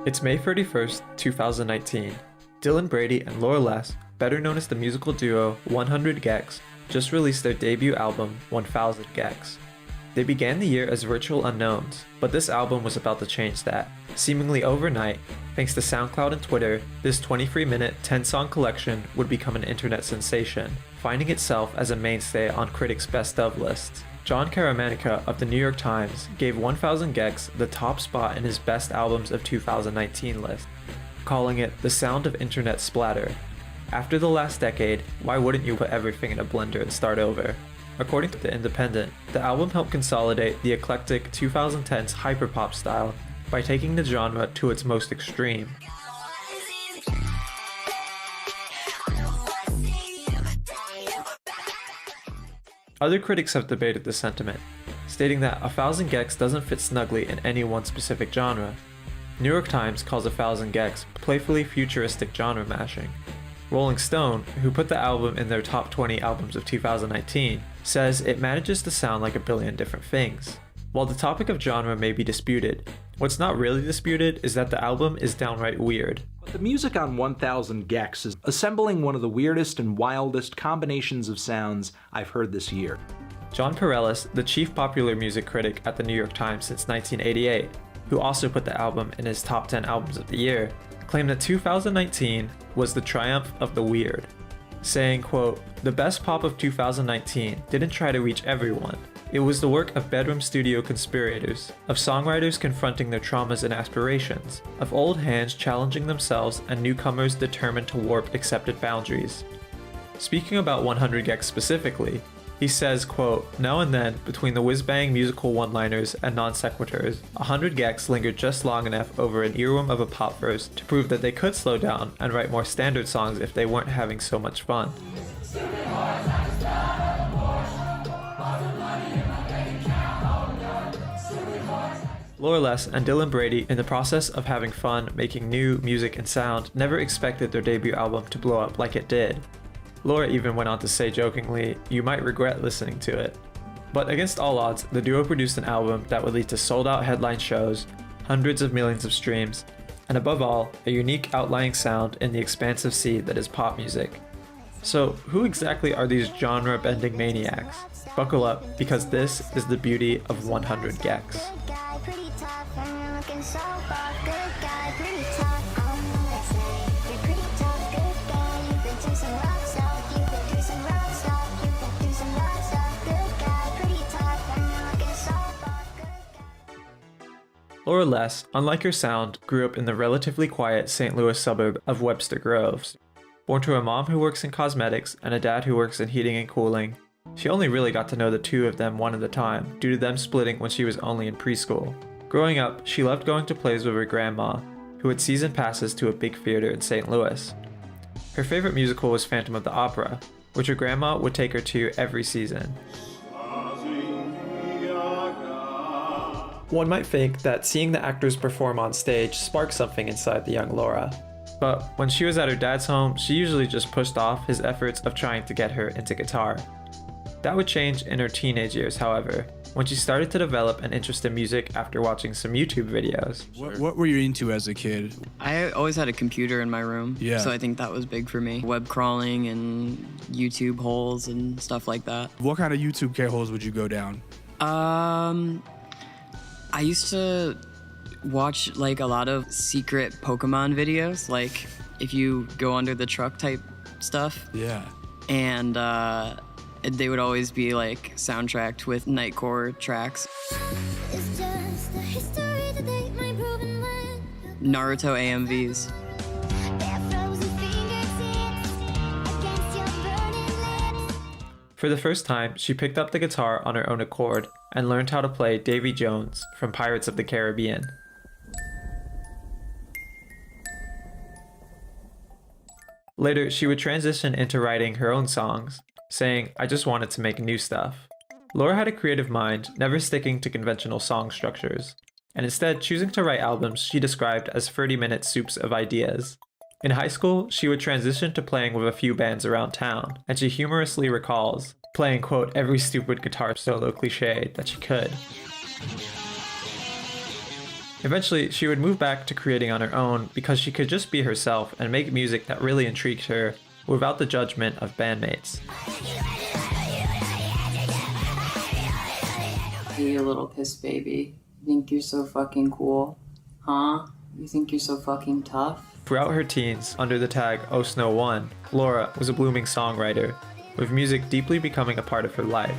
It's May 31st, 2019. Dylan Brady and Laura Les, better known as the musical duo 100 Gecs, just released their debut album 1000 Gecs. They began the year as virtual unknowns, but this album was about to change that. Seemingly overnight, thanks to SoundCloud and Twitter, this 23-minute, 10-song collection would become an internet sensation, finding itself as a mainstay on critics' best of lists. John Caramanica of the New York Times gave 1000 Gecs the top spot in his best albums of 2019 list, calling it the sound of internet splatter. After the last decade, why wouldn't you put everything in a blender and start over? According to The Independent, the album helped consolidate the eclectic 2010s hyperpop style by taking the genre to its most extreme. Other critics have debated this sentiment, stating that 1000 Gecs doesn't fit snugly in any one specific genre. New York Times calls 1000 Gecs playfully futuristic genre mashing. Rolling Stone, who put the album in their top 20 albums of 2019, says it manages to sound like a billion different things. While the topic of genre may be disputed, what's not really disputed is that the album is downright weird. The music on 1000 Gecs is assembling one of the weirdest and wildest combinations of sounds I've heard this year. John Perellis, the chief popular music critic at the New York Times since 1988, who also put the album in his top 10 albums of the year, claimed that 2019 was the triumph of the weird, saying, quote, "The best pop of 2019 didn't try to reach everyone. It was the work of bedroom studio conspirators, of songwriters confronting their traumas and aspirations, of old hands challenging themselves and newcomers determined to warp accepted boundaries." Speaking about 100 Gecs specifically, he says, quote, "Now and then, between the whiz-bang musical one-liners and non-sequiturs, 100 Gecs lingered just long enough over an earworm of a pop verse to prove that they could slow down and write more standard songs if they weren't having so much fun." Laura Les and Dylan Brady, in the process of having fun making new music and sound, never expected their debut album to blow up like it did. Laura even went on to say jokingly, "You might regret listening to it." But against all odds, the duo produced an album that would lead to sold-out headline shows, hundreds of millions of streams, and above all, a unique outlying sound in the expansive sea that is pop music. So who exactly are these genre-bending maniacs? Buckle up, because this is the beauty of 100 Gecs. Laura Les, unlike her sound, grew up in the relatively quiet St. Louis suburb of Webster Groves. Born to a mom who works in cosmetics and a dad who works in heating and cooling, she only really got to know the two of them one at a time, due to them splitting when she was only in preschool. Growing up, she loved going to plays with her grandma, who had season passes to a big theater in St. Louis. Her favorite musical was Phantom of the Opera, which her grandma would take her to every season. One might think that seeing the actors perform on stage sparked something inside the young Laura. But when she was at her dad's home, she usually just pushed off his efforts of trying to get her into guitar. That would change in her teenage years, however, when she started to develop an interest in music after watching some YouTube videos. What were you into as a kid? I always had a computer in my room, so I think that was big for me. Web crawling and YouTube holes and stuff like that. What kind of YouTube holes would you go down? I used to watch like a lot of secret Pokemon videos, like if you go under the truck type stuff. Yeah. And they would always be like soundtracked with Nightcore tracks. It's just a history that they might prove and when Naruto AMVs. For the first time, she picked up the guitar on her own accord and learned how to play Davy Jones from Pirates of the Caribbean. Later, she would transition into writing her own songs, saying, "I just wanted to make new stuff." Laura had a creative mind, never sticking to conventional song structures, and instead choosing to write albums she described as 30-minute soups of ideas. In high school, she would transition to playing with a few bands around town, and she humorously recalls playing, quote, every stupid guitar solo cliche that she could. Eventually, she would move back to creating on her own because she could just be herself and make music that really intrigued her without the judgment of bandmates. Hey, you little piss baby. You think you're so fucking cool? Huh? You think you're so fucking tough? Throughout her teens, under the tag Oh Snow 1, Laura was a blooming songwriter, with music deeply becoming a part of her life.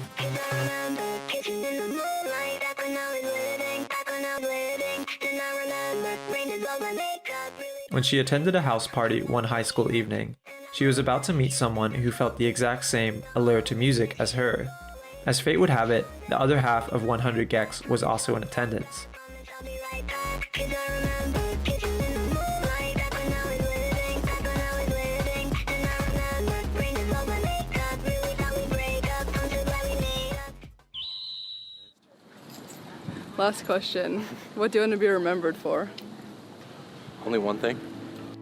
When she attended a house party one high school evening, she was about to meet someone who felt the exact same allure to music as her. As fate would have it, the other half of 100 Gecs was also in attendance. Last question. What do you want to be remembered for? Only one thing.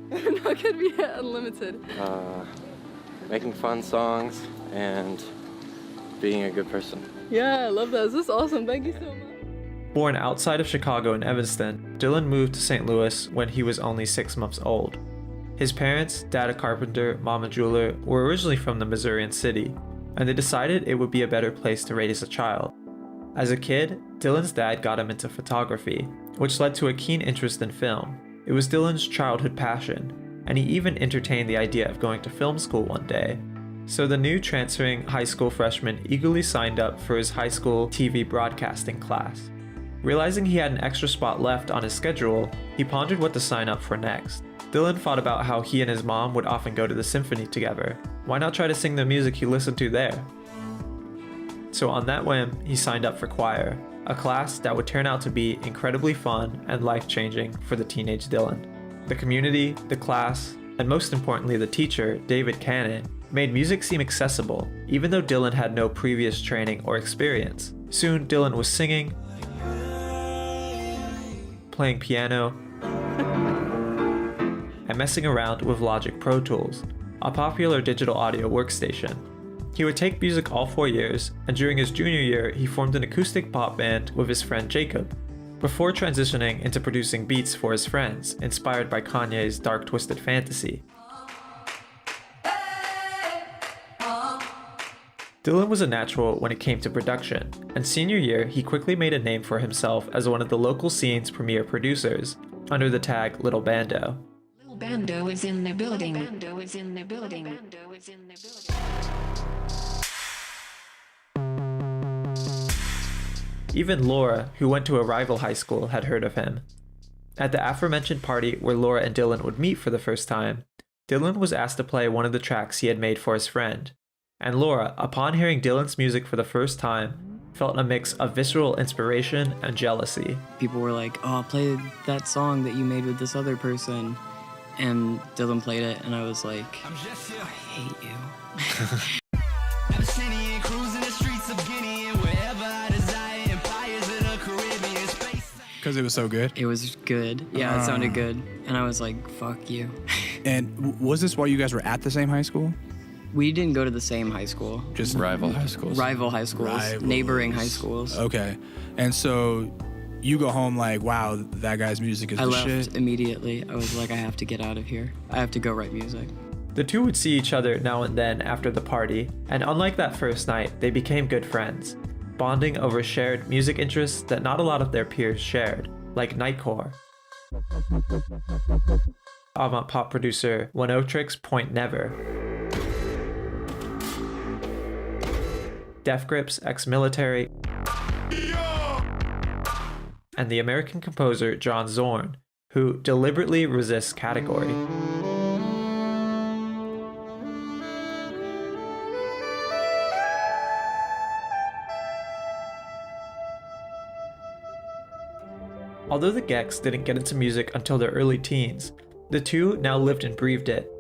Not gonna be unlimited. Making fun songs and being a good person. Yeah, I love that. This is awesome. Thank you so much. Born outside of Chicago in Evanston, Dylan moved to St. Louis when he was only 6 months old. His parents, dad a carpenter, mom a jeweler, were originally from the Missourian city, and they decided it would be a better place to raise a child. As a kid, Dylan's dad got him into photography, which led to a keen interest in film. It was Dylan's childhood passion, and he even entertained the idea of going to film school one day. So the new transferring high school freshman eagerly signed up for his high school TV broadcasting class. Realizing he had an extra spot left on his schedule, he pondered what to sign up for next. Dylan thought about how he and his mom would often go to the symphony together. Why not try to sing the music he listened to there? So on that whim, he signed up for choir, a class that would turn out to be incredibly fun and life-changing for the teenage Dylan. The community, the class, and most importantly the teacher, David Cannon, made music seem accessible, even though Dylan had no previous training or experience. Soon, Dylan was singing, playing piano, and messing around with Logic Pro Tools, a popular digital audio workstation. He would take music all 4 years, and during his junior year, he formed an acoustic pop band with his friend Jacob, before transitioning into producing beats for his friends, inspired by Kanye's Dark Twisted Fantasy. Dylan was a natural when it came to production, and senior year he quickly made a name for himself as one of the local scene's premier producers, under the tag Little Bando. Little Bando is in the building. Bando is in the building. Bando is in the building. Even Laura, who went to a rival high school, had heard of him. At the aforementioned party where Laura and Dylan would meet for the first time, Dylan was asked to play one of the tracks he had made for his friend. And Laura, upon hearing Dylan's music for the first time, felt a mix of visceral inspiration and jealousy. People were like, oh, play that song that you made with this other person. And Dylan played it, and I was like, I hate you. Because it was so good. It was good. Yeah, it sounded good. And I was like, fuck you. And was this while you guys were at the same high school? We didn't go to the same high school. Just Rival high schools. Rival high schools. Rivals. Neighboring high schools. Okay. And so you go home like, wow, that guy's music is I the left shit. immediately. I was like, I have to get out of here. I have to go write music. The two would see each other now and then after the party, and unlike that first night, they became good friends, bonding over shared music interests that not a lot of their peers shared, like nightcore, avant pop producer Oneotrix Point Never, Def Grip's ex-military, and the American composer John Zorn, who deliberately resists category. Although the Gecs didn't get into music until their early teens, the two now lived and breathed it.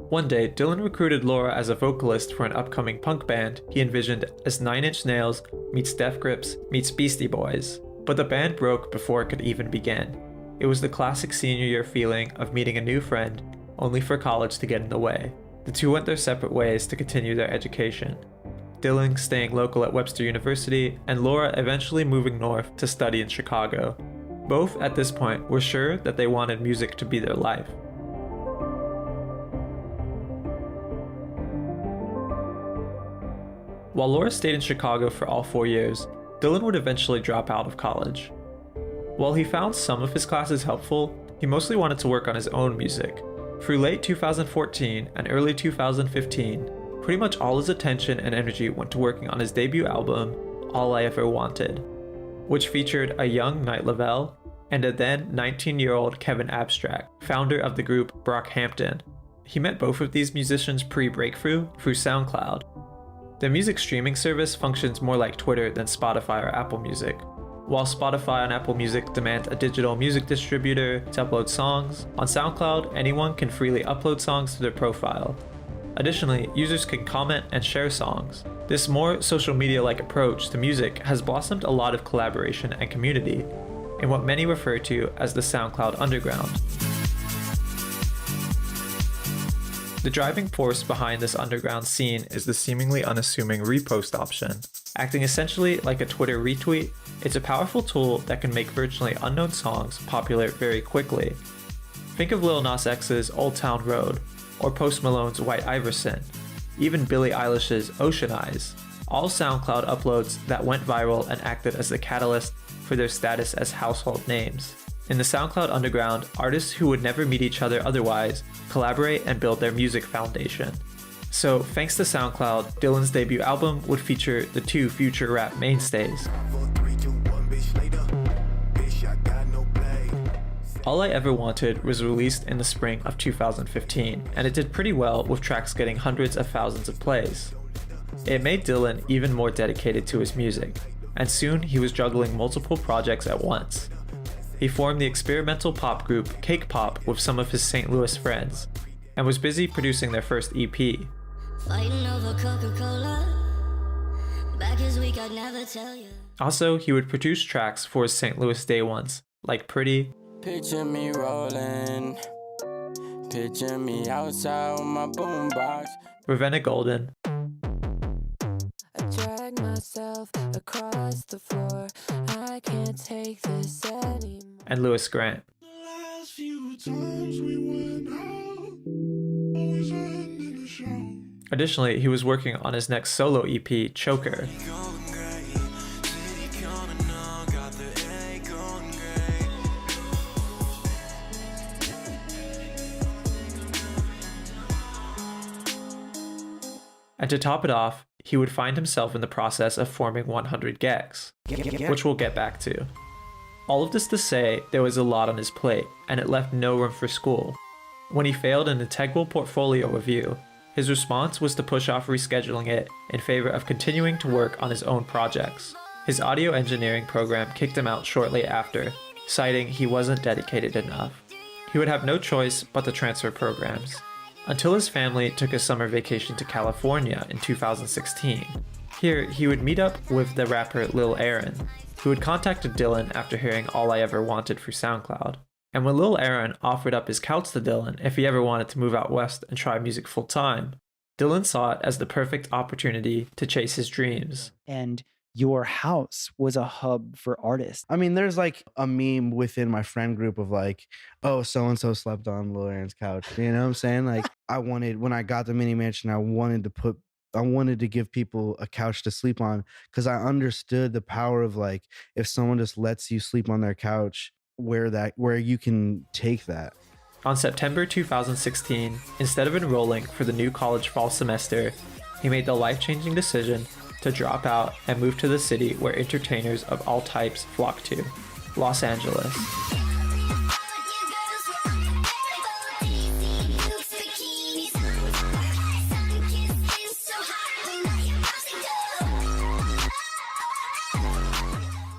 One day, Dylan recruited Laura as a vocalist for an upcoming punk band he envisioned as 9 Inch Nails meets Def Grips meets Beastie Boys. But the band broke before it could even begin. It was the classic senior year feeling of meeting a new friend, only for college to get in the way. The two went their separate ways to continue their education. Dylan staying local at Webster University, and Laura eventually moving north to study in Chicago. Both, at this point, were sure that they wanted music to be their life. While Laura stayed in Chicago for all 4 years, Dylan would eventually drop out of college. While he found some of his classes helpful, he mostly wanted to work on his own music. Through late 2014 and early 2015, pretty much all his attention and energy went to working on his debut album, All I Ever Wanted, which featured a young Night Lavelle and a then 19-year-old Kevin Abstract, founder of the group Brockhampton. He met both of these musicians pre-breakthrough through SoundCloud. The music streaming service functions more like Twitter than Spotify or Apple Music. While Spotify and Apple Music demand a digital music distributor to upload songs, on SoundCloud anyone can freely upload songs to their profile. Additionally, users can comment and share songs. This more social media-like approach to music has blossomed a lot of collaboration and community, in what many refer to as the SoundCloud Underground. The driving force behind this underground scene is the seemingly unassuming repost option. Acting essentially like a Twitter retweet, it's a powerful tool that can make virtually unknown songs popular very quickly. Think of Lil Nas X's Old Town Road, or Post Malone's White Iverson, even Billie Eilish's Ocean Eyes, all SoundCloud uploads that went viral and acted as the catalyst for their status as household names. In the SoundCloud Underground, artists who would never meet each other otherwise collaborate and build their music foundation. So, thanks to SoundCloud, Dylan's debut album would feature the two future rap mainstays. All I Ever Wanted was released in the spring of 2015, and it did pretty well with tracks getting hundreds of thousands of plays. It made Dylan even more dedicated to his music, and soon he was juggling multiple projects at once. He formed the experimental pop group Cake Pop with some of his St. Louis friends, and was busy producing their first EP. Also, he would produce tracks for his St. Louis day ones, like Pretty, Picture me rolling, picture me outside with my boombox. Ravenna Golden, I drag myself across the floor. I can't take this anymore. and Lewis Grant. Additionally, he was working on his next solo EP, Choker. And to top it off, he would find himself in the process of forming 100 Gecs, which we'll get back to. All of this to say, there was a lot on his plate, and it left no room for school. When he failed an integral portfolio review, his response was to push off rescheduling it in favor of continuing to work on his own projects. His audio engineering program kicked him out shortly after, citing he wasn't dedicated enough. He would have no choice but to transfer programs, until his family took a summer vacation to California in 2016. Here, he would meet up with the rapper Lil Aaron, who had contacted Dylan after hearing All I Ever Wanted through SoundCloud. And when Lil Aaron offered up his couch to Dylan if he ever wanted to move out west and try music full time, Dylan saw it as the perfect opportunity to chase his dreams. And your house was a hub for artists. I mean, there's like a meme within my friend group of like, oh, so-and-so slept on Lil Aaron's couch. You know what I'm saying? Like, when I got the mini mansion, I wanted to give people a couch to sleep on, because I understood the power of like, if someone just lets you sleep on their couch, where you can take that. On September 2016, instead of enrolling for the new college fall semester, he made the life-changing decision to drop out and move to the city where entertainers of all types flock to, Los Angeles.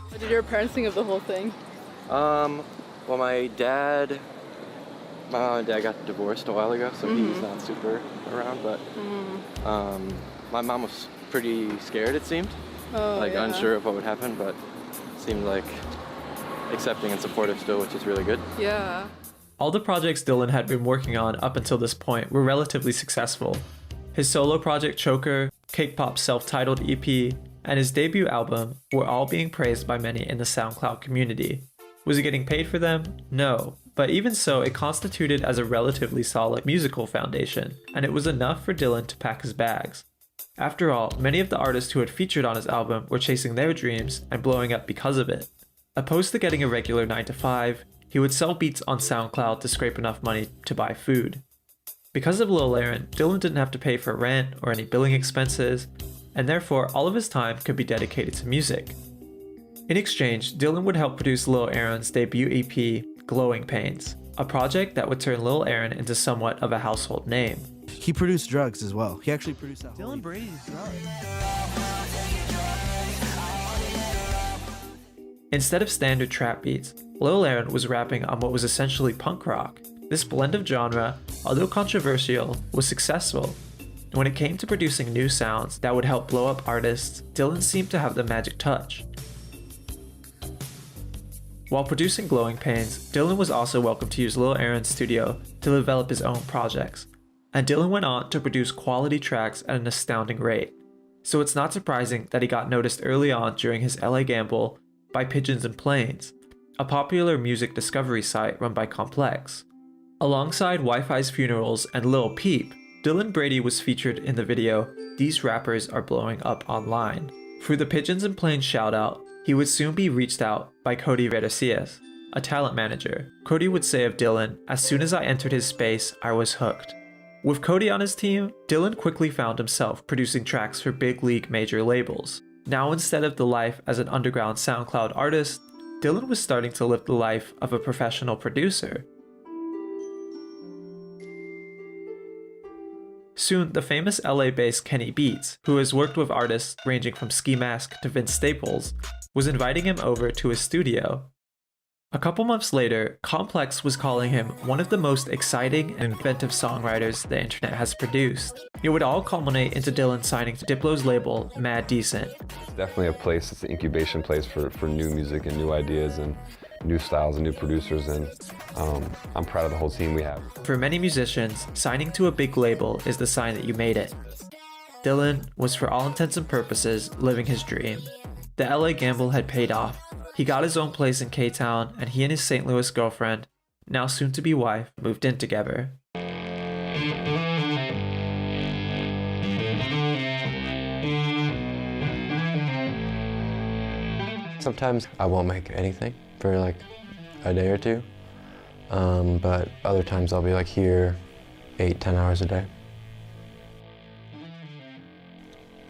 What did your parents think of the whole thing? Well, my mom and dad got divorced a while ago, so he's not super around, but my mom was pretty scared, it seemed. Unsure of what would happen, but seemed like accepting and supportive still, which is really good. Yeah. All the projects Dylan had been working on up until this point were relatively successful. His solo project Choker, Cake Pop's self-titled EP, and his debut album were all being praised by many in the SoundCloud community, Was he getting paid for them? No, but even so, it constituted as a relatively solid musical foundation, and it was enough for Dylan to pack his bags. After all, many of the artists who had featured on his album were chasing their dreams and blowing up because of it. Opposed to getting a regular 9 to 5, he would sell beats on SoundCloud to scrape enough money to buy food. Because of Lil Aaron, Dylan didn't have to pay for rent or any billing expenses, and therefore all of his time could be dedicated to music. In exchange, Dylan would help produce Lil Aaron's debut EP, Glowing Pains, a project that would turn Lil Aaron into somewhat of a household name. He produced Drugs as well. He actually produced that. Dylan Brady's Drugs. Instead of standard trap beats, Lil Aaron was rapping on what was essentially punk rock. This blend of genre, although controversial, was successful. When it came to producing new sounds that would help blow up artists, Dylan seemed to have the magic touch. While producing Glowing Pains, Dylan was also welcome to use Lil Aaron's studio to develop his own projects, and Dylan went on to produce quality tracks at an astounding rate. So it's not surprising that he got noticed early on during his LA Gamble by Pigeons and Planes, a popular music discovery site run by Complex. Alongside Wi-Fi's Funerals and Lil Peep, Dylan Brady was featured in the video These Rappers Are Blowing Up Online. Through the Pigeons and Planes shoutout, he would soon be reached out by Cody Verdesillas, a talent manager. Cody would say of Dylan, "As soon as I entered his space, I was hooked." With Cody on his team, Dylan quickly found himself producing tracks for big league major labels. Now instead of the life as an underground SoundCloud artist, Dylan was starting to live the life of a professional producer. Soon, the famous LA-based Kenny Beats, who has worked with artists ranging from Ski Mask to Vince Staples, was inviting him over to his studio. A couple months later, Complex was calling him one of the most exciting and inventive songwriters the internet has produced. It would all culminate into Dylan signing to Diplo's label, Mad Decent. It's definitely a place, it's an incubation place for new music and new ideas and new styles and new producers, and I'm proud of the whole team we have. For many musicians, signing to a big label is the sign that you made it. Dylan was, for all intents and purposes, living his dream. The LA gamble had paid off. He got his own place in K-Town, and he and his St. Louis girlfriend, now soon-to-be wife, moved in together. Sometimes I won't make anything for like a day or two, but other times I'll be like here 8-10 hours a day.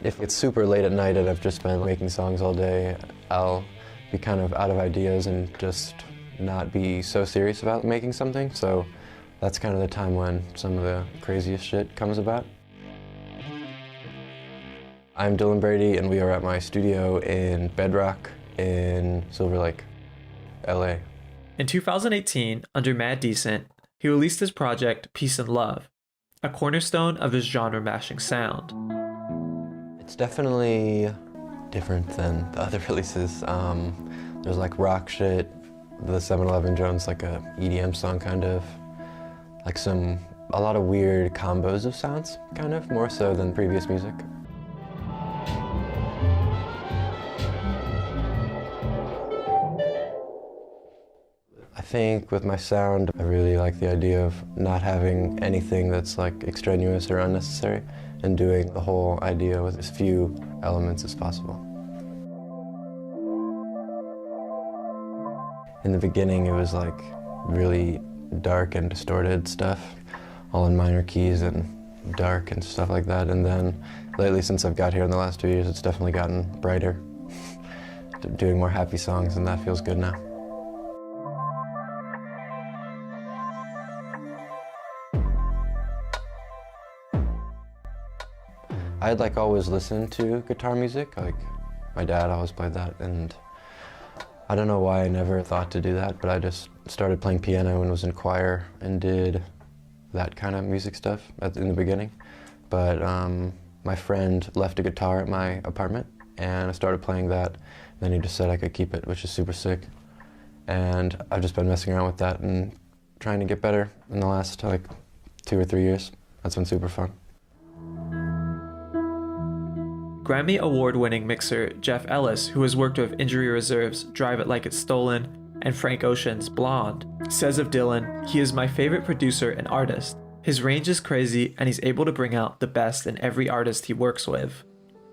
If it's super late at night and I've just been making songs all day, I'll be kind of out of ideas and just not be so serious about making something, so that's kind of the time when some of the craziest shit comes about. I'm Dylan Brady and we are at my studio in Bedrock in Silver Lake, LA. In 2018, under Mad Decent, he released his project Peace and Love, a cornerstone of his genre-mashing sound. It's definitely different than the other releases. There's like rock shit, the 7-Eleven Jones, like a EDM song kind of, like a lot of weird combos of sounds, kind of, more so than previous music. I think with my sound, I really like the idea of not having anything that's like extraneous or unnecessary and doing the whole idea with as few elements as possible. In the beginning, it was like really dark and distorted stuff, all in minor keys and dark and stuff like that. And then lately, since I've got here in the last 2 years, it's definitely gotten brighter, doing more happy songs, and that feels good now. I'd like always listened to guitar music, like my dad always played that, and I don't know why I never thought to do that, but I just started playing piano and was in choir and did that kind of music stuff in the beginning. But my friend left a guitar at my apartment and I started playing that, and then he just said I could keep it, which is super sick. And I've just been messing around with that and trying to get better in the last like 2 or 3 years. That's been super fun. Grammy Award-winning mixer Jeff Ellis, who has worked with Injury Reserve's Drive It Like It's Stolen, and Frank Ocean's Blonde, says of Dylan, "He is my favorite producer and artist. His range is crazy and he's able to bring out the best in every artist he works with."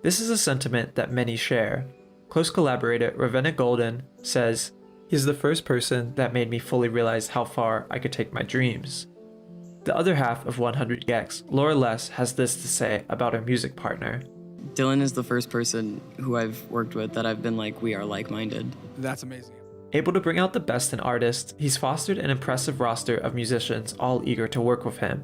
This is a sentiment that many share. Close collaborator Ravenna Golden says, "He's the first person that made me fully realize how far I could take my dreams." The other half of 100 Gecs, Laura Les, has this to say about her music partner. Dylan is the first person who I've worked with that I've been like, we are like-minded. That's amazing. Able to bring out the best in artists, he's fostered an impressive roster of musicians all eager to work with him.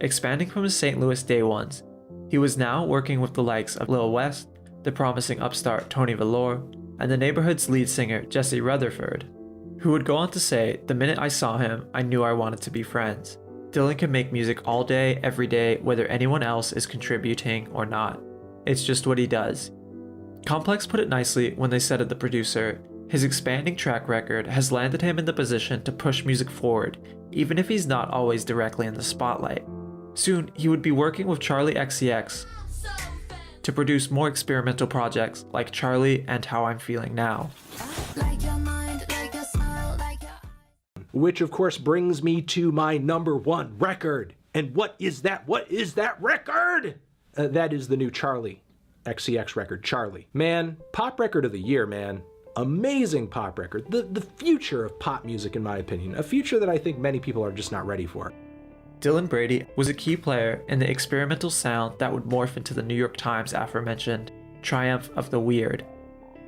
Expanding from his St. Louis day ones, he was now working with the likes of Lil West, the promising upstart Tony Velour, and the neighborhood's lead singer Jesse Rutherford, who would go on to say, "The minute I saw him, I knew I wanted to be friends. Dylan can make music all day, every day, whether anyone else is contributing or not. It's just what he does." Complex put it nicely when they said of the producer, "His expanding track record has landed him in the position to push music forward, even if he's not always directly in the spotlight." Soon, he would be working with Charlie XCX to produce more experimental projects like Charlie and How I'm Feeling Now. Which of course brings me to my #1 record. And what is that? What is that record? That is the new Charlie XCX record, Charlie. Man, pop record of the year, man. Amazing pop record. The future of pop music, in my opinion. A future that I think many people are just not ready for. Dylan Brady was a key player in the experimental sound that would morph into the New York Times aforementioned triumph of the weird.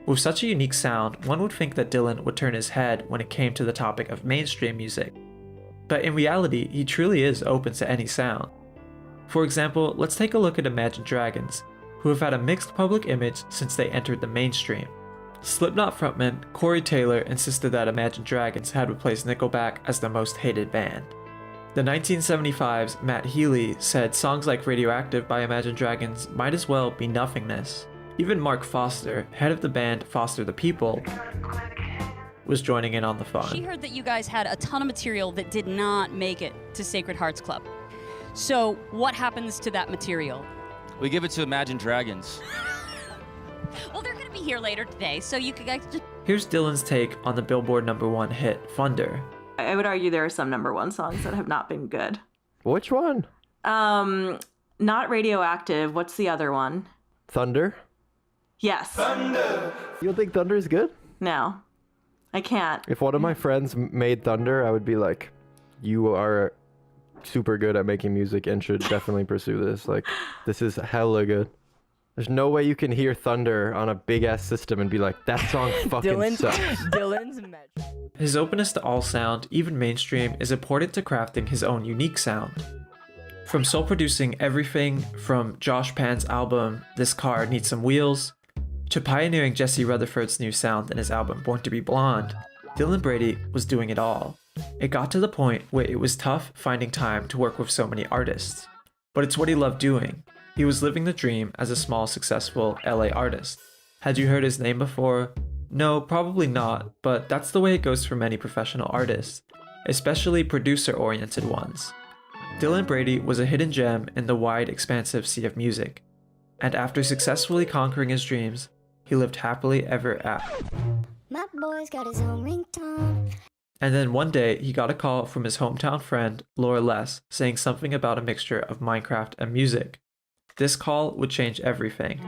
With such a unique sound, one would think that Dylan would turn his head when it came to the topic of mainstream music. But in reality, he truly is open to any sound. For example, let's take a look at Imagine Dragons, who have had a mixed public image since they entered the mainstream. Slipknot frontman Corey Taylor insisted that Imagine Dragons had replaced Nickelback as the most hated band. The 1975's Matt Healy said songs like Radioactive by Imagine Dragons might as well be nothingness. Even Mark Foster, head of the band Foster the People, was joining in on the fun. She heard that you guys had a ton of material that did not make it to Sacred Hearts Club. So what happens to that material? We give it to Imagine Dragons. Well, they're going to be here later today, so you guys just... Here's Dylan's take on the Billboard #1 hit, Thunder. I would argue there are some #1 songs that have not been good. Which one? Not Radioactive. What's the other one? Thunder? Yes. Thunder! You don't think Thunder is good? No. I can't. If one of my friends made Thunder, I would be like, you are super good at making music and should definitely pursue this. Like, this is hella good. There's no way you can hear Thunder on a big-ass system and be like, that song fucking sucks. Dylan's magic. His openness to all sound, even mainstream, is important to crafting his own unique sound. From sole producing everything from Josh Pan's album This Car Needs Some Wheels, to pioneering Jesse Rutherford's new sound in his album Born to Be Blonde, Dylan Brady was doing it all. It got to the point where it was tough finding time to work with so many artists. But it's what he loved doing. He was living the dream as a small, successful LA artist. Had you heard his name before? No, probably not, but that's the way it goes for many professional artists, especially producer-oriented ones. Dylan Brady was a hidden gem in the wide, expansive sea of music. And after successfully conquering his dreams, he lived happily ever after. My boy's got his own ringtone. And then one day, he got a call from his hometown friend, Laura Les, saying something about a mixture of Minecraft and music. This call would change everything.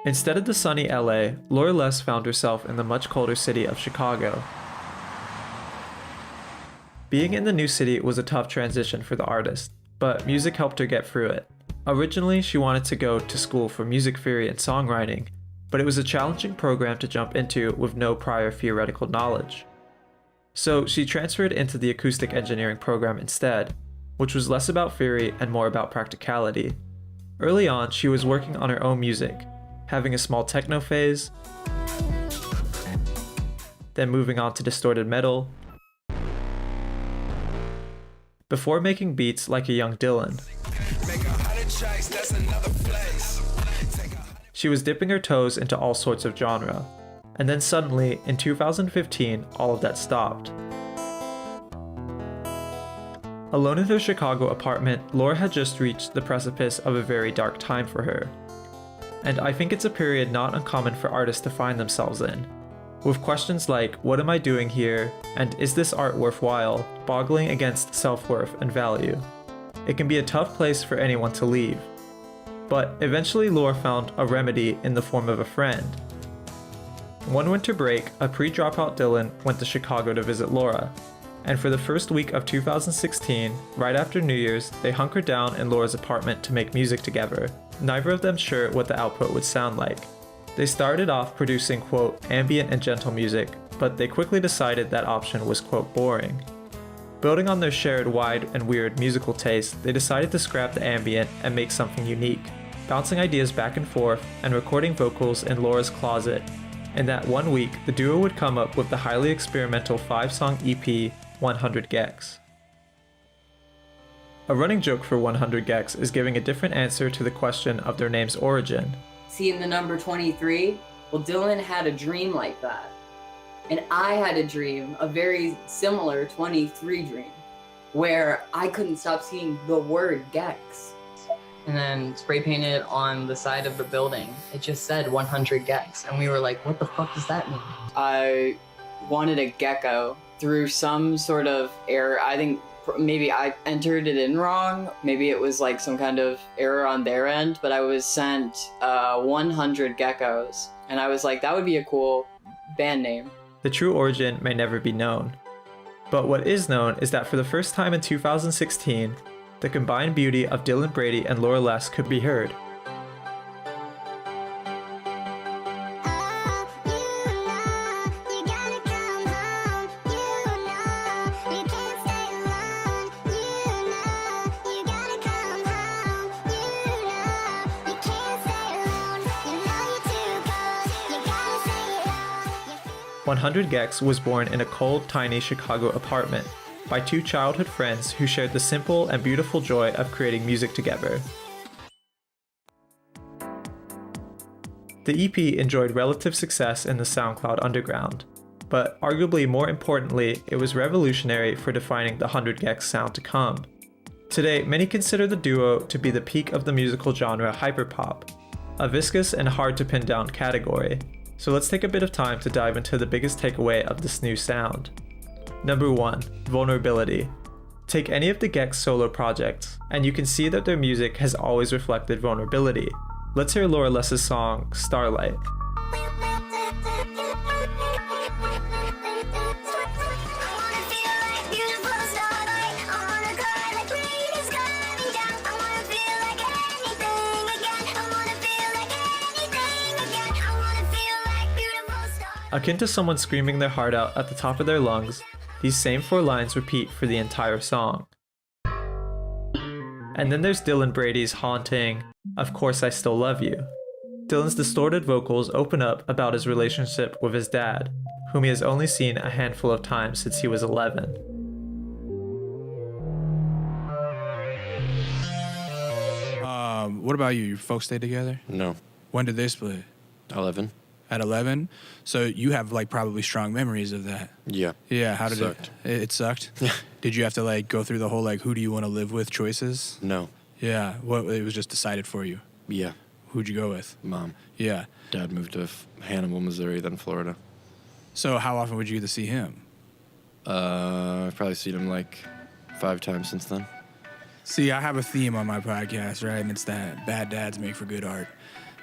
Instead of the sunny LA, Laura Les found herself in the much colder city of Chicago. Being in the new city was a tough transition for the artist, but music helped her get through it. Originally, she wanted to go to school for music theory and songwriting, but it was a challenging program to jump into with no prior theoretical knowledge. So she transferred into the acoustic engineering program instead, which was less about theory and more about practicality. Early on, she was working on her own music, having a small techno phase, then moving on to distorted metal, before making beats like a young Dylan. She was dipping her toes into all sorts of genre, and then suddenly, in 2015, all of that stopped. Alone in her Chicago apartment, Laura had just reached the precipice of a very dark time for her. and I think it's a period not uncommon for artists to find themselves in, with questions like, what am I doing here, and is this art worthwhile, boggling against self-worth and value. It can be a tough place for anyone to leave. But eventually Laura found a remedy in the form of a friend. One winter break, a pre-dropout Dylan went to Chicago to visit Laura, and for the first week of 2016, right after New Year's, they hunkered down in Laura's apartment to make music together, neither of them sure what the output would sound like. They started off producing, quote, ambient and gentle music, but they quickly decided that option was, quote, boring. Building on their shared wide and weird musical taste, they decided to scrap the ambient and make something unique, bouncing ideas back and forth and recording vocals in Laura's closet. In that 1 week, the duo would come up with the highly experimental 5-song EP, 100 Gecs. A running joke for 100 Gecs is giving a different answer to the question of their name's origin. Seeing the number 23, well, Dylan had a dream like that. And I had a dream, a very similar 23 dream, where I couldn't stop seeing the word Gecs. And then spray painted on the side of the building. It just said 100 Gecs. And we were like, what the fuck does that mean? I wanted a gecko through some sort of error. I think maybe I entered it in wrong. Maybe it was like some kind of error on their end, but I was sent 100 geckos. And I was like, that would be a cool band name. The true origin may never be known. But what is known is that for the first time in 2016, the combined beauty of Dylan Brady and Laura Les could be heard. "100 Gecs" was born in a cold, tiny Chicago apartment by two childhood friends who shared the simple and beautiful joy of creating music together. The EP enjoyed relative success in the SoundCloud underground, but arguably more importantly, it was revolutionary for defining the 100 Gecs sound to come. Today, many consider the duo to be the peak of the musical genre hyperpop, a viscous and hard to pin down category. So let's take a bit of time to dive into the biggest takeaway of this new sound. Number 1, vulnerability. Take any of the Gecs solo projects, and you can see that their music has always reflected vulnerability. Let's hear Laura Les' song, Starlight. Akin to someone screaming their heart out at the top of their lungs, these same 4 lines repeat for the entire song. And then there's Dylan Brady's haunting, "Of Course I Still Love You." Dylan's distorted vocals open up about his relationship with his dad, whom he has only seen a handful of times since he was 11. What about you? Your folks stay together? No. When did they split? 11. At 11? So you have like probably strong memories of that. Yeah. Yeah, how did Sucked. it sucked? Yeah. Did you have to like go through the whole like who do you want to live with choices? No. Yeah, what it was just decided for you. Yeah. Who'd you go with? Mom. Yeah. Dad moved to Hannibal, Missouri, then Florida. So how often would you get to see him? I've probably seen him like 5 times since then. See, I have a theme on my podcast, right? And it's that bad dads make for good art.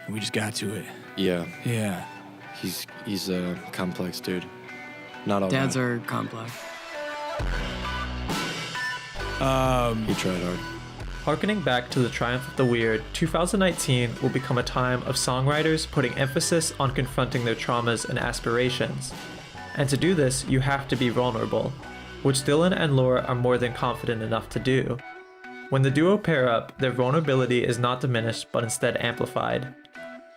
And we just got to it. Yeah. Yeah. He's a complex dude. Not all Dads bad. are complex. He tried hard. Harkening back to the triumph of the weird, 2019 will become a time of songwriters putting emphasis on confronting their traumas and aspirations. And to do this, you have to be vulnerable, which Dylan and Laura are more than confident enough to do. When the duo pair up, their vulnerability is not diminished but instead amplified.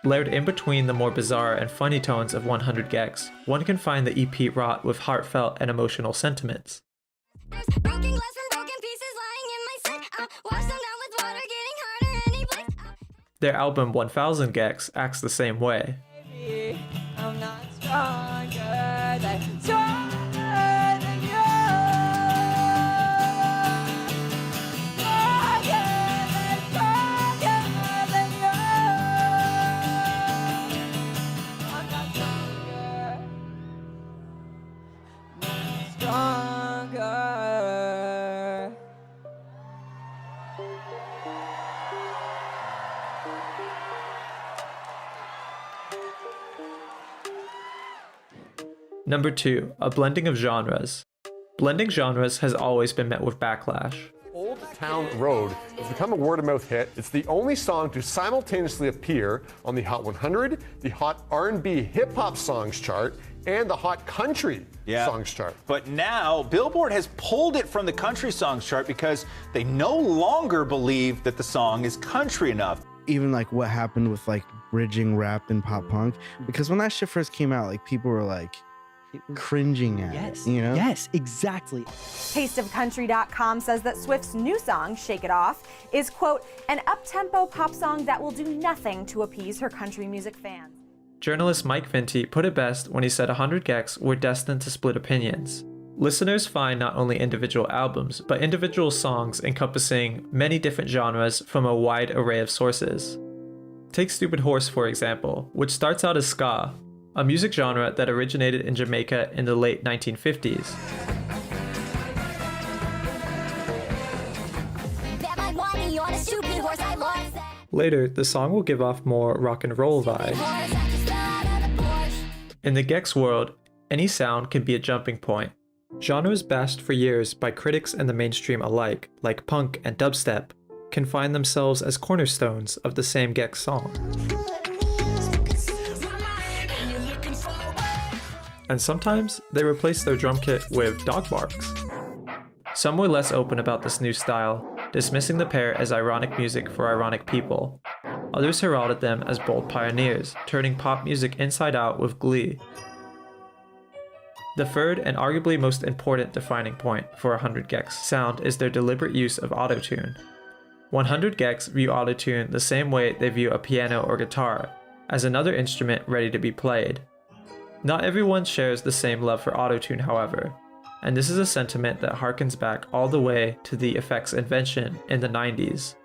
Layered in between the more bizarre and funny tones of 100 Gecs, one can find the EP wrought with heartfelt and emotional sentiments. Their album 1000 Gecs acts the same way. I'm not stronger than you. Number 2, a blending of genres. Blending genres has always been met with backlash. Old Town Road has become a word-of-mouth hit. It's the only song to simultaneously appear on the Hot 100, the Hot R&B Hip-Hop Songs chart, and the Hot Country Songs chart. But now, Billboard has pulled it from the Country Songs chart because they no longer believe that the song is country enough. Even like what happened with like bridging rap and pop punk, because when that shit first came out, like people were like cringing at it, you know? Yes, exactly. Tasteofcountry.com says that Swift's new song, Shake It Off, is, quote, an up-tempo pop song that will do nothing to appease her country music fans. Journalist Mike Finty put it best when he said 100 Gecs were destined to split opinions. Listeners find not only individual albums, but individual songs encompassing many different genres from a wide array of sources. Take Stupid Horse, for example, which starts out as ska, a music genre that originated in Jamaica in the late 1950s. Later, the song will give off more rock and roll vibes. In the Gecs world, any sound can be a jumping point. Genres bashed for years by critics and the mainstream alike, like punk and dubstep, can find themselves as cornerstones of the same Gecs song. And sometimes they replace their drum kit with dog barks. Some were less open about this new style, dismissing the pair as ironic music for ironic people. Others heralded them as bold pioneers, turning pop music inside out with glee. The third and arguably most important defining point for 100 Gecs sound is their deliberate use of autotune. 100 Gecs view autotune the same way they view a piano or guitar, as another instrument ready to be played. Not everyone shares the same love for autotune, however, and this is a sentiment that harkens back all the way to the effect's invention in the 90s.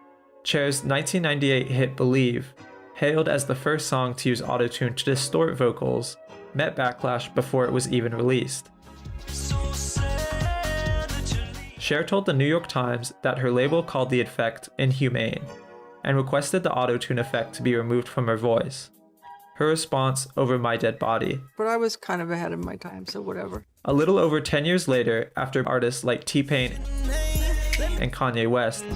Cher's 1998 hit Believe, hailed as the first song to use autotune to distort vocals, met backlash before it was even released. Cher told the New York Times that her label called the effect inhumane, and requested the autotune effect to be removed from her voice. Her response, over My Dead Body. But I was kind of ahead of my time, so whatever. A little over 10 years later, after artists like T-Pain and Kanye West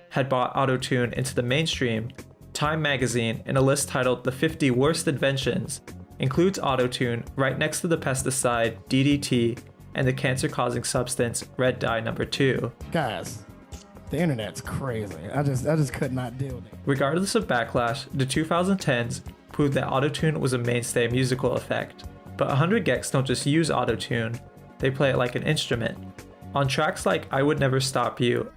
had brought autotune into the mainstream, Time magazine, in a list titled The 50 Worst Inventions, includes autotune right next to the pesticide DDT and the cancer-causing substance red dye number 2. Guys, the internet's crazy. I just could not deal with it. Regardless of backlash, the 2010s proved that autotune was a mainstay musical effect. But 100 Gecs don't just use autotune, they play it like an instrument. On tracks like I Would Never Stop You,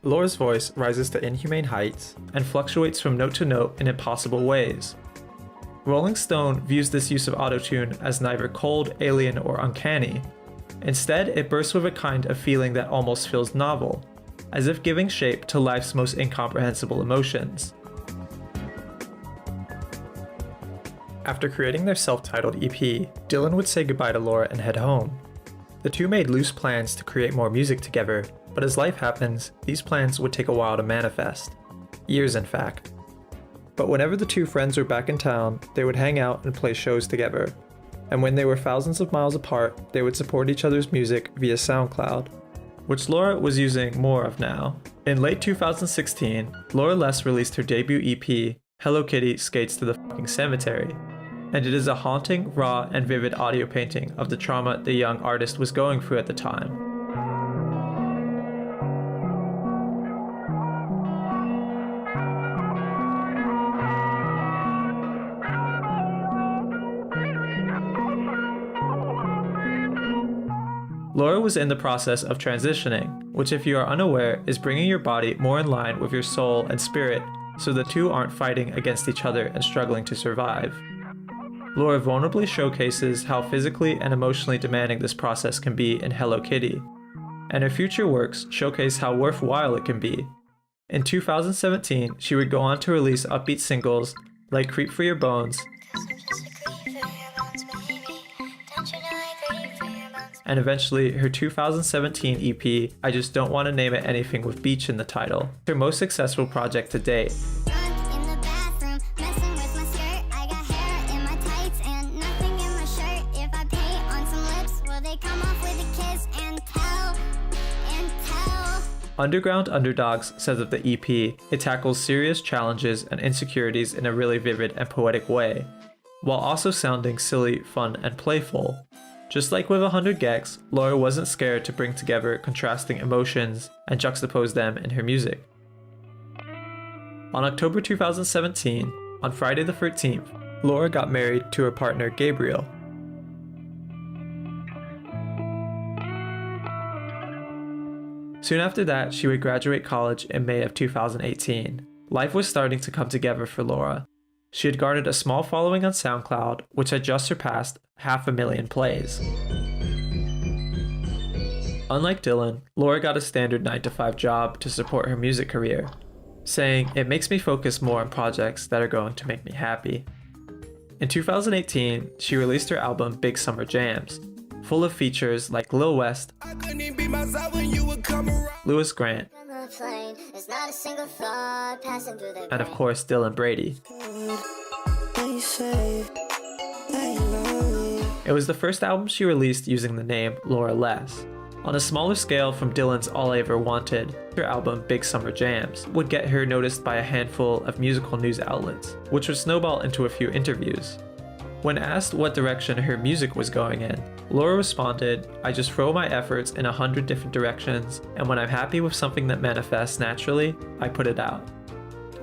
Laura's voice rises to inhumane heights and fluctuates from note to note in impossible ways. Rolling Stone views this use of autotune as neither cold, alien, or uncanny. Instead, it bursts with a kind of feeling that almost feels novel, as if giving shape to life's most incomprehensible emotions. After creating their self-titled EP, Dylan would say goodbye to Laura and head home. The two made loose plans to create more music together, but as life happens, these plans would take a while to manifest. Years, in fact. But whenever the two friends were back in town, they would hang out and play shows together. And when they were thousands of miles apart, they would support each other's music via SoundCloud, which Laura was using more of now. In late 2016, Laura Les released her debut EP, Hello Kitty Skates to the Fucking Cemetery, and it is a haunting, raw, and vivid audio painting of the trauma the young artist was going through at the time. Laura was in the process of transitioning, which, if you are unaware, is bringing your body more in line with your soul and spirit so the two aren't fighting against each other and struggling to survive. Laura vulnerably showcases how physically and emotionally demanding this process can be in Hello Kitty, and her future works showcase how worthwhile it can be. In 2017, she would go on to release upbeat singles like Creep for Your Bones, and eventually her 2017 EP, I Just Don't Want to Name It Anything with Beach in the title, her most successful project to date. Underground Underdogs says of the EP, it tackles serious challenges and insecurities in a really vivid and poetic way, while also sounding silly, fun, and playful. Just like with 100 Gecs, Laura wasn't scared to bring together contrasting emotions and juxtapose them in her music. On October 2017, on Friday the 13th, Laura got married to her partner Gabriel. Soon after that, she would graduate college in May of 2018. Life was starting to come together for Laura. She had garnered a small following on SoundCloud, which had just surpassed 500,000 plays. Unlike Dylan, Laura got a standard 9-to-5 job to support her music career, saying, "It makes me focus more on projects that are going to make me happy." In 2018, she released her album Big Summer Jams, full of features like Lil West, Lewis Grant, and of course Dylan Brady. It was the first album she released using the name Laura Les. On a smaller scale from Dylan's All I Ever Wanted, her album Big Summer Jams would get her noticed by a handful of musical news outlets, which would snowball into a few interviews. When asked what direction her music was going in, Laura responded, "I just throw my efforts in 100 different directions, and when I'm happy with something that manifests naturally, I put it out."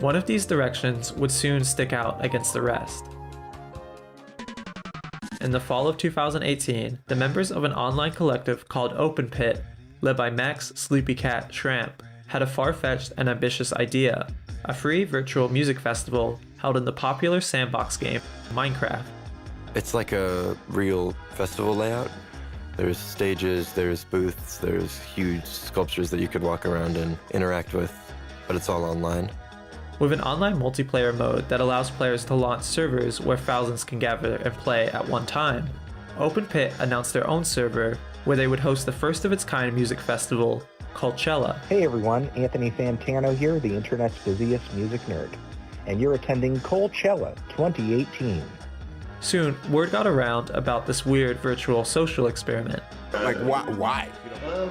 One of these directions would soon stick out against the rest. In the fall of 2018, the members of an online collective called Open Pit, led by Max Sleepy Cat Shramp, had a far-fetched and ambitious idea: a free virtual music festival held in the popular sandbox game Minecraft. It's like a real festival layout. There's stages, there's booths, there's huge sculptures that you could walk around and interact with, but it's all online. With an online multiplayer mode that allows players to launch servers where thousands can gather and play at one time, Open Pit announced their own server where they would host the first of its kind music festival, Coachella. Hey everyone, Anthony Fantano here, the internet's busiest music nerd, and you're attending Coachella 2018. Soon, word got around about this weird virtual social experiment. Like, why?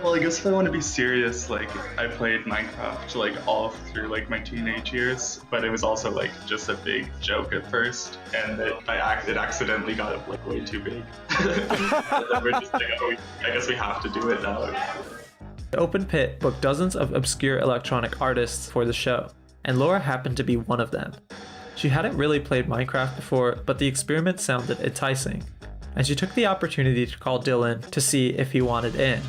Well, I guess if I want to be serious, like, I played Minecraft, like, all through, like, my teenage years, but it was also, like, just a big joke at first, and it accidentally got, like, way too big. And then we're just like, oh, I guess we have to do it now. The Open Pit booked dozens of obscure electronic artists for the show, and Laura happened to be one of them. She hadn't really played Minecraft before, but the experiment sounded enticing, and she took the opportunity to call Dylan to see if he wanted in.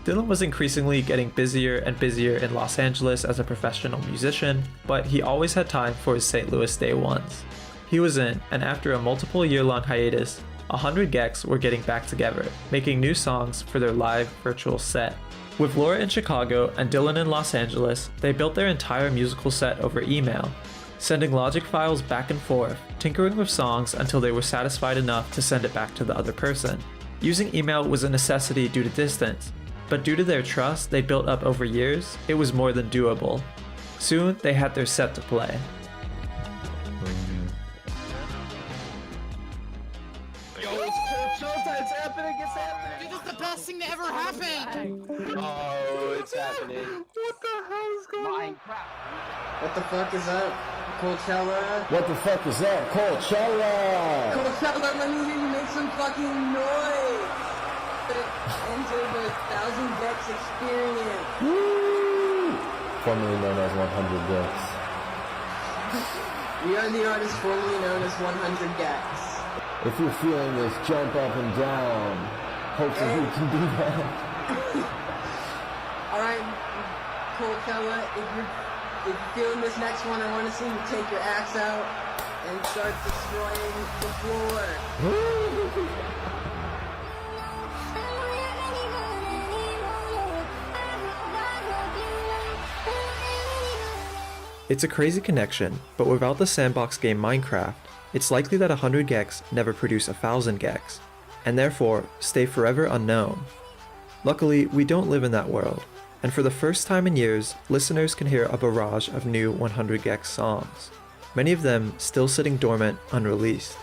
Dylan was increasingly getting busier and busier in Los Angeles as a professional musician, but he always had time for his St. Louis day ones. He was in, and after a multiple year-long hiatus, 100 Gecs were getting back together, making new songs for their live virtual set. With Laura in Chicago and Dylan in Los Angeles, they built their entire musical set over email, sending Logic files back and forth, tinkering with songs until they were satisfied enough to send it back to the other person. Using email was a necessity due to distance, but due to their trust they built up over years, it was more than doable. Soon, they had their set to play. It's happening, it's happening! This is the best thing that ever happened! Oh, it's happening. What the hell is going on? What the fuck is that? Coachella? What the fuck is that? Coachella! Coachella, let me hear you make some fucking noise! Enter the 1,000 Gecs experience! Woo! Formerly known as 100 Gecs. We are the artists formerly known as 100 Gecs. If you're feeling this, jump up and down. Hopefully you can do that. Alright, Coachella, if you're feeling this next one, I want to see you take your axe out and start destroying the floor. It's a crazy connection, but without the sandbox game Minecraft, it's likely that 100 Gecs never produce 1,000 Gecs, and therefore stay forever unknown. Luckily, we don't live in that world, and for the first time in years, listeners can hear a barrage of new 100 Gecs songs, many of them still sitting dormant unreleased.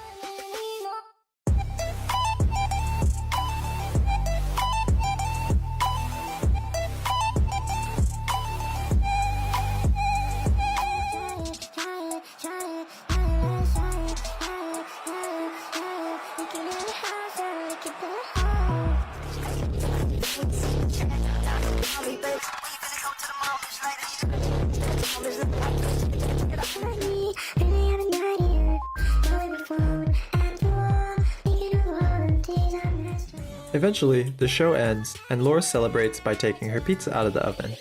Eventually, the show ends, and Laura celebrates by taking her pizza out of the oven.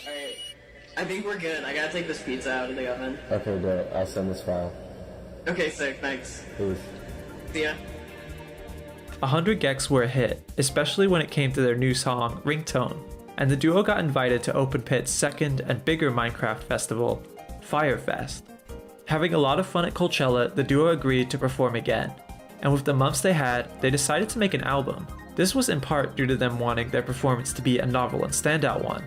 Alright, I think we're good. I gotta take this pizza out of the oven. Okay, great. I'll send this file. Okay, sick, thanks. Peace. See ya. 100 Gecs were a hit, especially when it came to their new song, Ringtone, and the duo got invited to Open Pit's second and bigger Minecraft festival, Firefest. Having a lot of fun at Coachella, the duo agreed to perform again, and with the months they had, they decided to make an album. This was in part due to them wanting their performance to be a novel and standout one,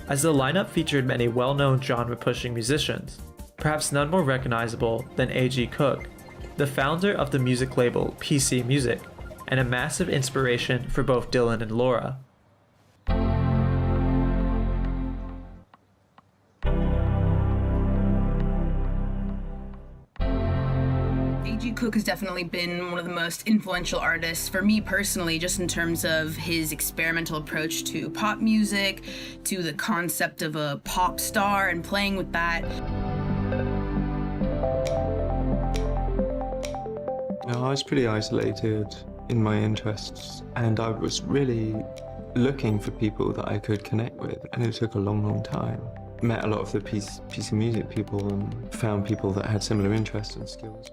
as the lineup featured many well-known genre-pushing musicians, perhaps none more recognizable than A.G. Cook, the founder of the music label PC Music, and a massive inspiration for both Dylan and Laura. A.G. Cook has definitely been one of the most influential artists for me personally, just in terms of his experimental approach to pop music, to the concept of a pop star and playing with that. I was pretty isolated in my interests, and I was really looking for people that I could connect with, and it took a long time. Met a lot of the PC music people and found people that had similar interests and skills.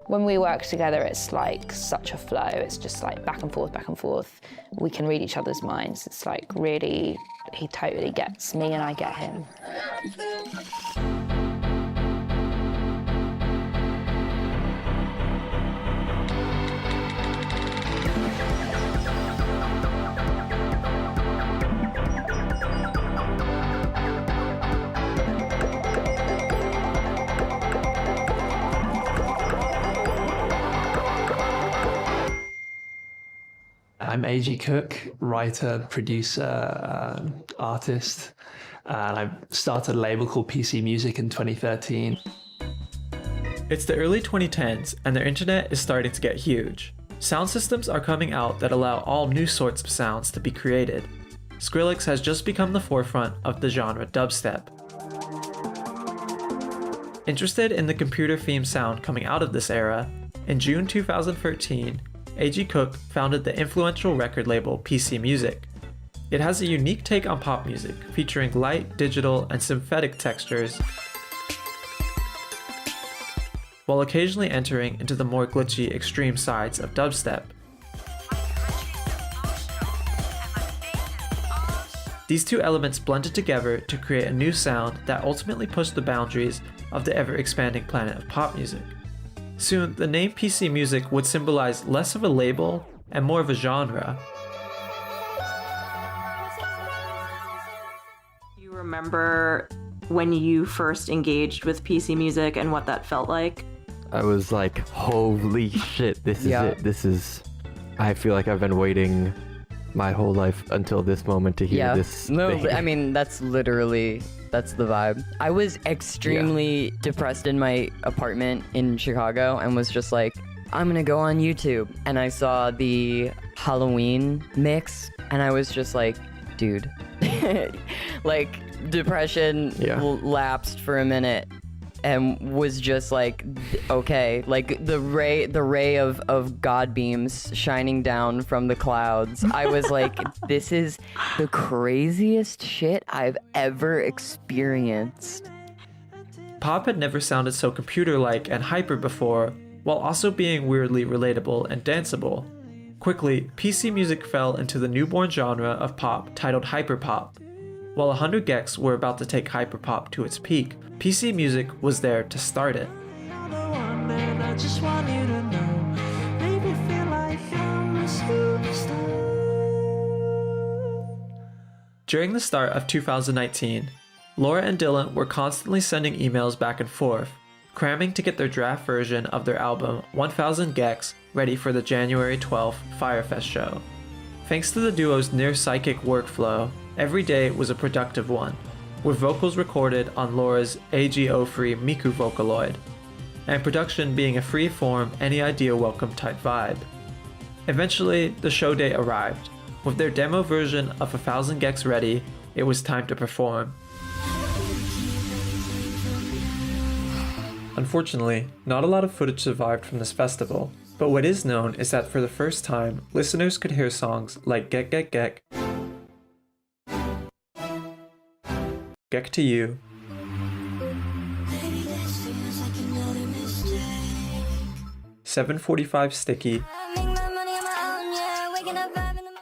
When we work together, it's like such a flow. It's just like back and forth, back and forth. We can read each other's minds. It's like really, he totally gets me and I get him. I'm A.G. Cook, writer, producer, artist, and I started a label called PC Music in 2013. It's the early 2010s, and their internet is starting to get huge. Sound systems are coming out that allow all new sorts of sounds to be created. Skrillex has just become the forefront of the genre dubstep. Interested in the computer-themed sound coming out of this era, in June 2013, A.G. Cook founded the influential record label PC Music. It has a unique take on pop music, featuring light, digital, and synthetic textures, while occasionally entering into the more glitchy, extreme sides of dubstep. These two elements blended together to create a new sound that ultimately pushed the boundaries of the ever-expanding planet of pop music. Soon, the name PC Music would symbolize less of a label and more of a genre. You remember when you first engaged with PC Music and what that felt like? I was like, holy shit, this is it. This is, I feel like I've been waiting my whole life until this moment to hear this. No, thing. I mean, that's literally, that's the vibe. I was extremely depressed in my apartment in Chicago and was just like, I'm gonna go on YouTube. And I saw the Halloween mix and I was just like, dude, like depression lapsed for a minute and was just like, okay, like the ray of God beams shining down from the clouds. I was like, this is the craziest shit I've ever experienced. Pop had never sounded so computer-like and hyper before, while also being weirdly relatable and danceable. Quickly, PC Music fell into the newborn genre of pop titled hyperpop. While 100 Gecs were about to take hyperpop to its peak, PC Music was there to start it. During the start of 2019, Laura and Dylan were constantly sending emails back and forth, cramming to get their draft version of their album 1000 Gecs ready for the January 12th Firefest show. Thanks to the duo's near-psychic workflow, every day was a productive one, with vocals recorded on Laura's AGO-free Miku Vocaloid, and production being a free-form, any-idea-welcome type vibe. Eventually, the show day arrived. With their demo version of 1000 Gecs ready, it was time to perform. Unfortunately, not a lot of footage survived from this festival, But what is known is that for the first time, listeners could hear songs like Gek Gek Gek, Gek to You, "745 Sticky,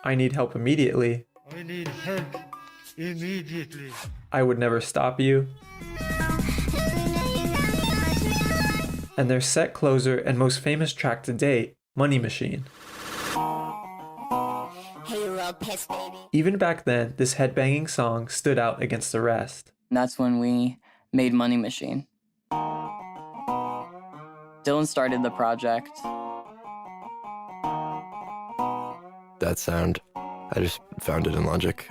I Need Help Immediately, I need help immediately. I Would Never Stop You," and their set closer and most famous track to date, Money Machine. Even back then, this headbanging song stood out against the rest. That's when we made Money Machine. Dylan started the project. That sound, I just found it in Logic.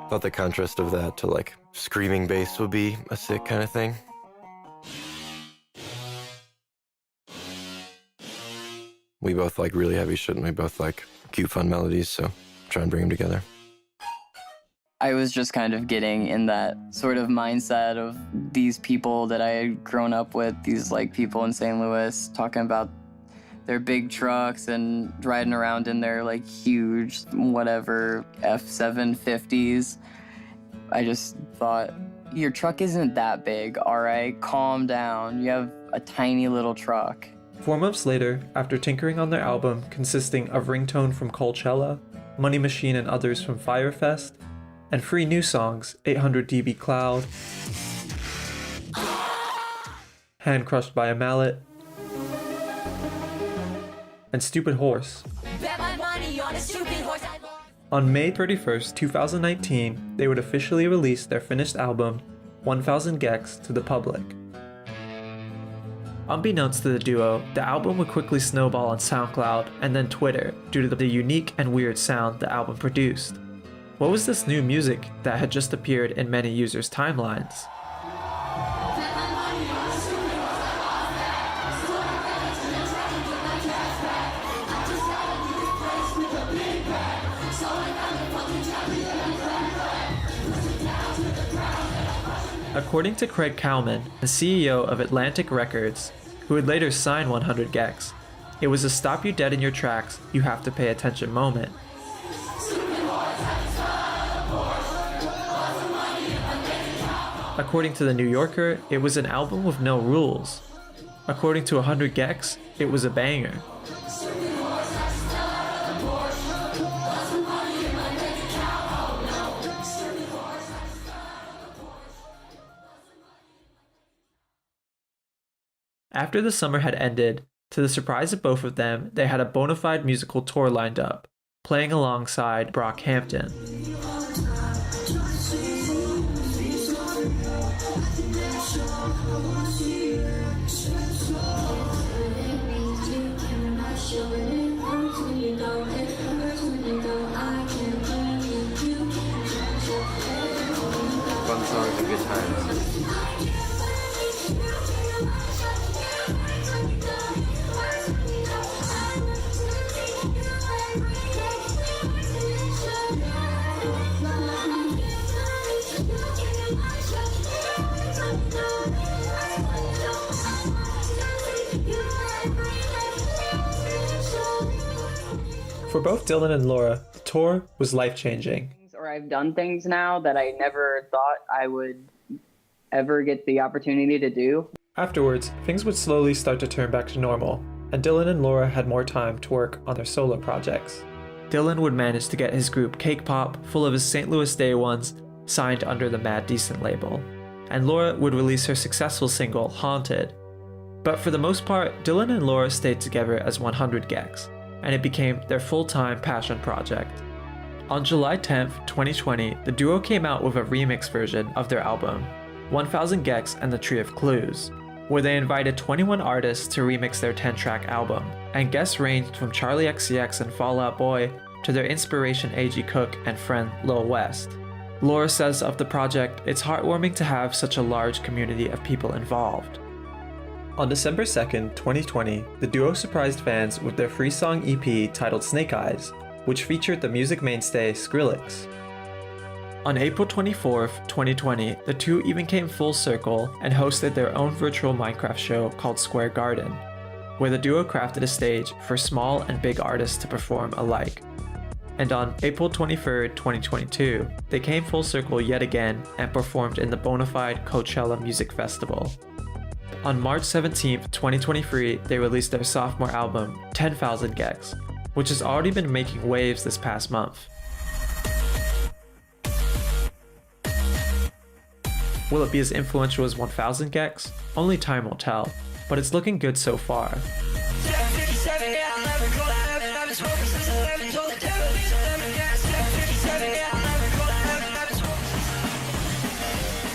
Thought the contrast of that to like screaming bass would be a sick kind of thing. We both like really heavy shit and we both like cute fun melodies, so try and bring them together. I was just kind of getting in that sort of mindset of these people that I had grown up with, these like people in St. Louis talking about their big trucks and riding around in their like huge whatever F750s. I just thought, your truck isn't that big, all right? Calm down. You have a tiny little truck. 4 months later, after tinkering on their album consisting of Ringtone from Coachella, Money Machine and others from Firefest, and 3 new songs, 800 dB Cloud, Hand Crushed by a Mallet, and Stupid Horse. On May 31st, 2019, they would officially release their finished album, 1000 Gecs, to the public. Unbeknownst to the duo, the album would quickly snowball on SoundCloud and then Twitter due to the unique and weird sound the album produced. What was this new music that had just appeared in many users' timelines? According to Craig Cowman, the CEO of Atlantic Records, who would later sign 100 Gecs, it was a stop you dead in your tracks, you have to pay attention moment. According to The New Yorker, it was an album with no rules. According to 100 Gecs, it was a banger. After the summer had ended, to the surprise of both of them, they had a bona fide musical tour lined up, playing alongside Brockhampton. Fun songs and good times. For both Dylan and Laura, the tour was life-changing. Or I've done things now that I never thought I would ever get the opportunity to do. Afterwards, things would slowly start to turn back to normal, and Dylan and Laura had more time to work on their solo projects. Dylan would manage to get his group Cake Pop, full of his St. Louis Day ones, signed under the Mad Decent label, and Laura would release her successful single, Haunted. But for the most part, Dylan and Laura stayed together as 100 Gecs, and it became their full-time passion project. On July 10th, 2020, the duo came out with a remix version of their album, 1000 Gecs and the Tree of Clues, where they invited 21 artists to remix their 10-track album, and guests ranged from Charlie XCX and Fall Out Boy to their inspiration A.G. Cook and friend Lil West. Laura says of the project, it's heartwarming to have such a large community of people involved. On December 2nd, 2020, the duo surprised fans with their free-song EP titled Snake Eyes, which featured the music mainstay Skrillex. On April 24th, 2020, the two even came full circle and hosted their own virtual Minecraft show called Square Garden, where the duo crafted a stage for small and big artists to perform alike. And on April 23rd, 2022, they came full circle yet again and performed in the Bonafide Coachella Music Festival. On March 17th, 2023, they released their sophomore album, 10,000 Gecs, which has already been making waves this past month. Will it be as influential as 1000 Gecs? Only time will tell, but it's looking good so far.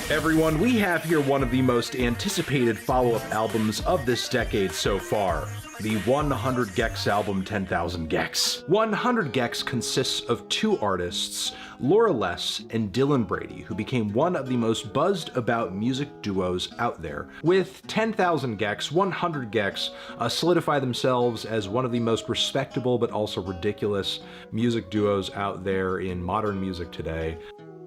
Everyone, we have here one of the most anticipated follow-up albums of this decade so far. The 100 Gecs album, 10,000 Gecs. 100 Gecs consists of two artists, Laura Les and Dylan Brady, who became one of the most buzzed about music duos out there. With 10,000 Gecs, 100 Gecs solidify themselves as one of the most respectable but also ridiculous music duos out there in modern music today.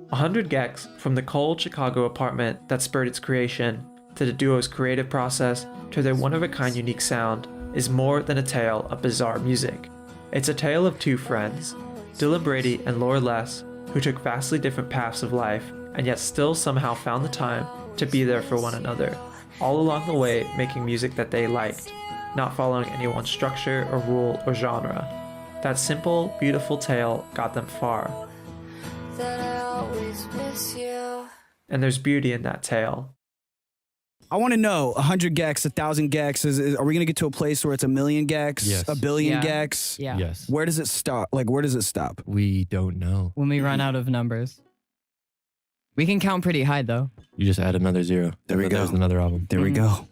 100 Gecs, from the cold Chicago apartment that spurred its creation, to the duo's creative process, to their one-of-a-kind unique sound, is more than a tale of bizarre music. It's a tale of two friends, Dylan Brady and Laura Les, who took vastly different paths of life and yet still somehow found the time to be there for one another, all along the way making music that they liked, not following any one structure or rule or genre. That simple, beautiful tale got them far. That I always miss you. And there's beauty in that tale. I want to know, 100 Gecs, 1,000 Gecs, are we going to get to a place where it's 1,000,000 Gecs, Yes. 1,000,000,000 Yeah. Gecs? Yeah. Yes. Where does it stop? Like, where does it stop? We don't know. When we run out of numbers. We can count pretty high, though. You just add another zero. There we go. There's another album. There we go.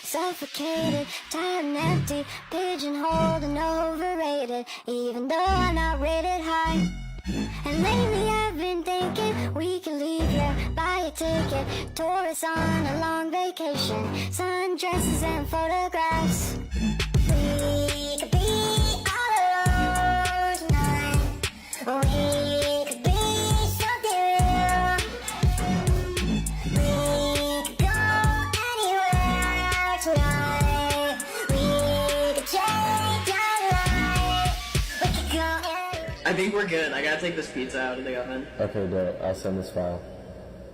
Suffocated, tired and empty, pigeonholed and overrated, even though I'm not rated high. And lately I've been thinking we can leave here, buy a ticket, tourists on a long vacation, sundresses and photographs. We could be all alone tonight. We could be something real. We could go anywhere tonight. We could change our life. We could go anywhere. I think we're good. I gotta take this pizza out of the oven. Okay, dope. I'll send this file.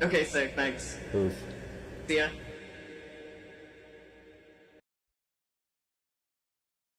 Okay, sick. Thanks. Peace. See ya.